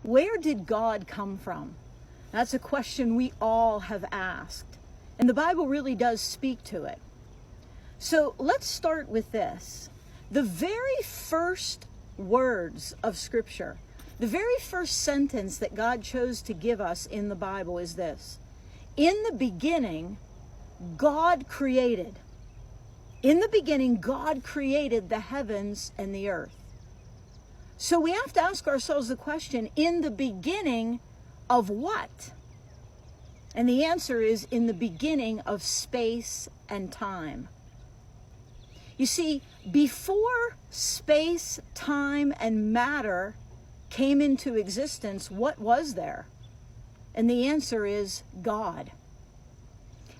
Where did God come from? That's a question we all have asked. And the Bible really does speak to it. So let's start with this. The very first words of Scripture, the very first sentence that God chose to give us in the Bible is this: in the beginning, God created. In the beginning, God created the heavens and the earth. So we have to ask ourselves the question, in the beginning of what? And the answer is in the beginning of space and time. You see, before space, time, and matter came into existence, what was there? And the answer is God.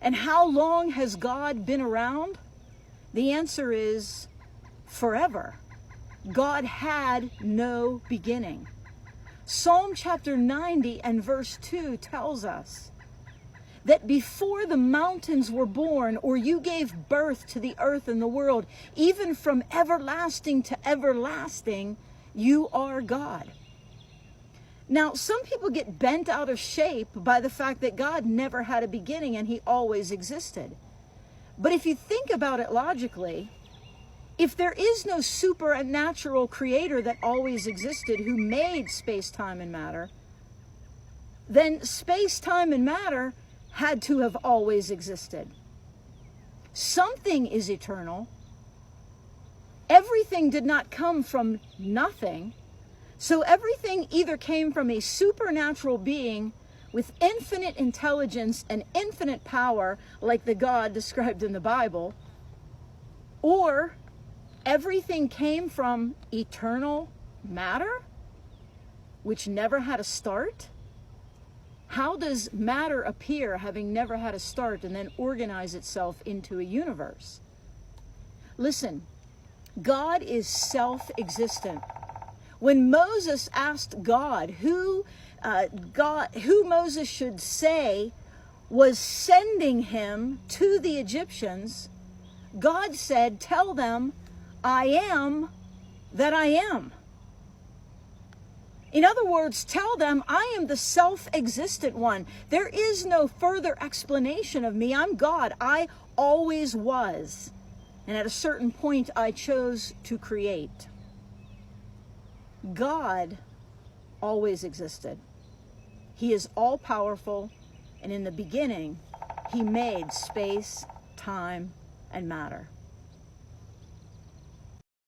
And how long has God been around? The answer is forever. God had no beginning. Psalm chapter 90 and verse 2 tells us that before the mountains were born, or you gave birth to the earth and the world, even from everlasting to everlasting, you are God. Now, some people get bent out of shape by the fact that God never had a beginning and he always existed. But if you think about it logically, if there is no supernatural creator that always existed who made space, time, and matter, then space, time, and matter had to have always existed. Something is eternal. Everything did not come from nothing. So everything either came from a supernatural being with infinite intelligence and infinite power, like the God described in the Bible, or everything came from eternal matter, which never had a start. How does matter appear having never had a start and then organize itself into a universe? Listen, God is self-existent. When Moses asked God who Moses should say was sending him to the Egyptians, God said, "Tell them, I am that I am." In other words, tell them I am the self-existent one. There is no further explanation of me. I'm God. I always was. And at a certain point, I chose to create. God always existed. He is all-powerful, and in the beginning, he made space, time, and matter.